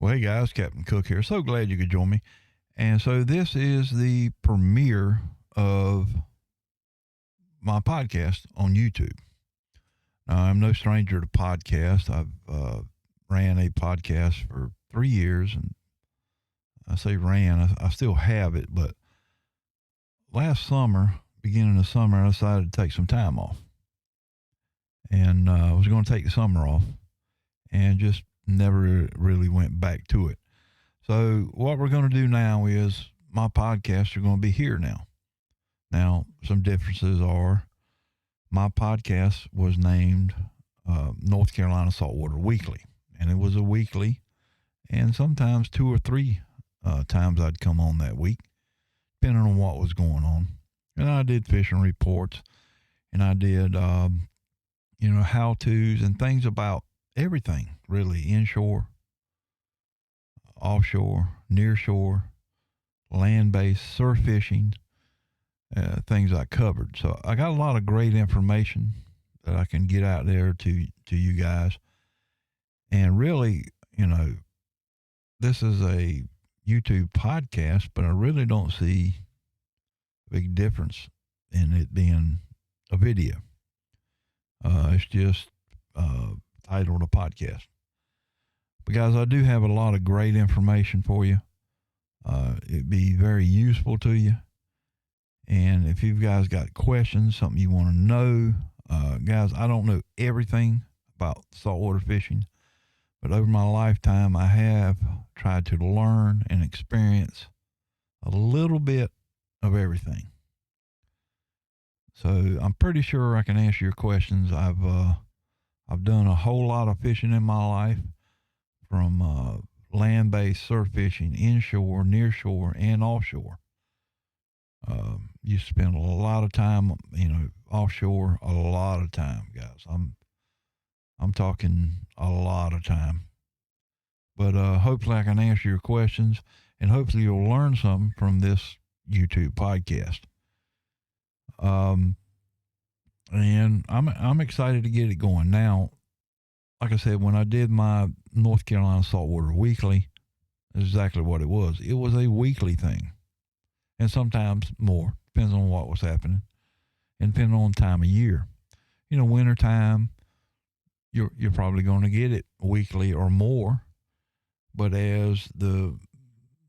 Well, hey guys, Captain Cook here. So glad you could join me. And so this is the premiere of my podcast on YouTube. Now, I'm no stranger to podcasts. I've ran a podcast for 3 years, and I say ran, I still have it. But last summer, beginning of summer, I decided to take some time off, and I was going to take the summer off, and just never really went back to it. So what we're going to do now is my podcasts are going to be here now. Now, some differences are my podcast was named North Carolina Saltwater Weekly, and it was a weekly, and sometimes 2 or 3 times I'd come on that week, depending on what was going on. And I did fishing reports, and I did, how-tos and things about everything, really, inshore, offshore, near shore, land-based, surf fishing, things I covered. So I got a lot of great information that I can get out there to you guys. And really, this is a YouTube podcast, but I really don't see a big difference in it being a video. It's just titled a podcast. But guys, I do have a lot of great information for you. It'd be very useful to you. And if you guys got questions, something you want to know, guys, I don't know everything about saltwater fishing, but over my lifetime, I have tried to learn and experience a little bit of everything. So I'm pretty sure I can answer your questions. I've done a whole lot of fishing in my life, from land-based surf fishing, inshore, near shore, and offshore. You spend a lot of time, offshore, a lot of time, guys. I'm talking a lot of time. But hopefully I can answer your questions, and hopefully you'll learn something from this YouTube podcast. And I'm excited to get it going. Now, like I said, when I did my North Carolina Saltwater Weekly, that's exactly what it was. It was a weekly thing, and sometimes more, depends on what was happening, and depending on time of year. Winter time, you're probably going to get it weekly or more. But as the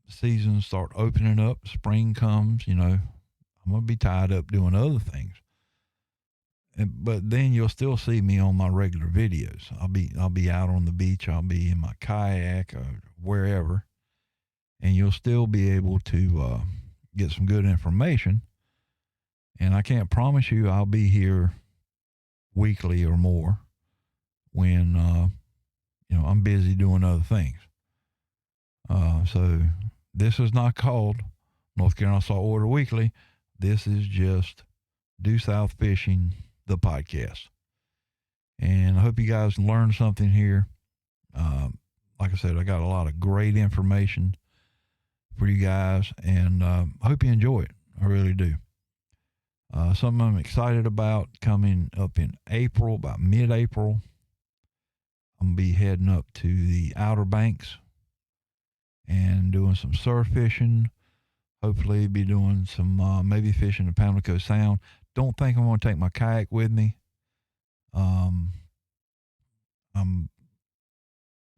seasons start opening up, spring comes, I'm going to be tied up doing other things. But then you'll still see me on my regular videos. I'll be out on the beach. I'll be in my kayak or wherever, and you'll still be able to get some good information. And I can't promise you I'll be here weekly or more when I'm busy doing other things. So this is not called North Carolina Saltwater Weekly. This is just Due South Fishing, the podcast. And I hope you guys learned something here. Like I said, I got a lot of great information for you guys, and I hope you enjoy it. I really do. Something I'm excited about coming up in April, about mid-April. I'm going to be heading up to the Outer Banks and doing some surf fishing. Hopefully be doing some maybe fishing the Pamlico Sound. Don't think I'm going to take my kayak with me. I'm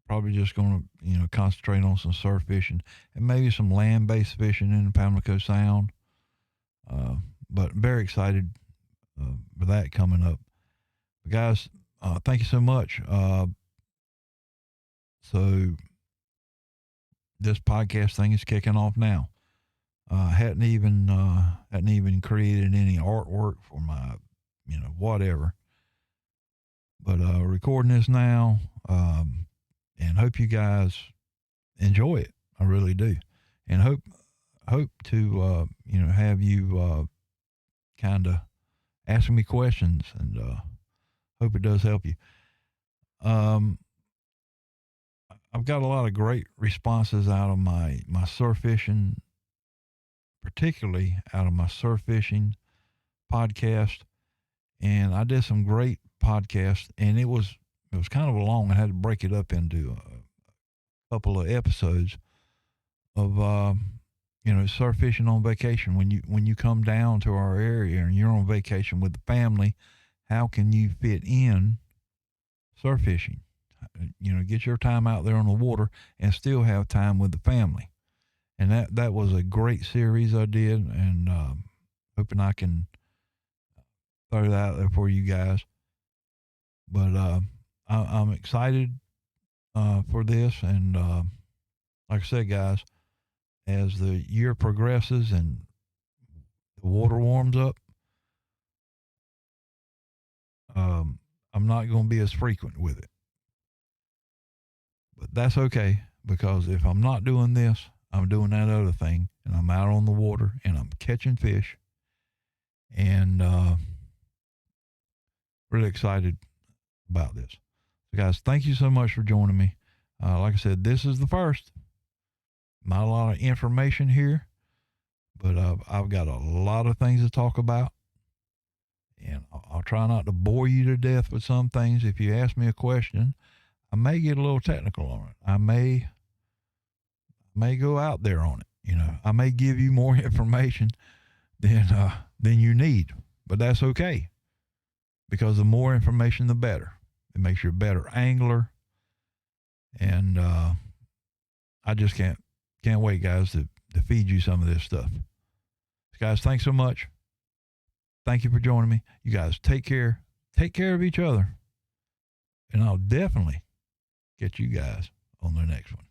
probably just going to, concentrate on some surf fishing and maybe some land-based fishing in the Pamlico Sound. But very excited for that coming up. But guys, thank you so much. So this podcast thing is kicking off now. Hadn't even created any artwork for my, whatever. But recording this now, and hope you guys enjoy it. I really do, and hope to have you kind of asking me questions, and hope it does help you. I've got a lot of great responses out of my surf fishing, particularly out of my surf fishing podcast, and I did some great podcasts, and it was kind of long. I had to break it up into couple of episodes of surf fishing on vacation. When you come down to our area and you're on vacation with the family, how can you fit in surf fishing? Get your time out there on the water and still have time with the family. And that was a great series I did, and hoping I can throw that out there for you guys. But I'm excited for this, and like I said, guys, as the year progresses and the water warms up, I'm not going to be as frequent with it. But that's okay, because if I'm not doing this, I'm doing that other thing, and I'm out on the water and I'm catching fish, and really excited about this. So, guys, thank you so much for joining me. Like I said, this is the first. Not a lot of information here, but I've got a lot of things to talk about, and I'll try not to bore you to death with some things. If you ask me a question, I may get a little technical on it. I may go out there on it. I may give you more information than you need, but that's okay, because the more information, the better. It makes you a better angler, and I just can't wait, guys, to feed you some of this stuff. Guys, thanks so much. Thank you for joining me. You guys take care. Take care of each other, and I'll definitely get you guys on the next one.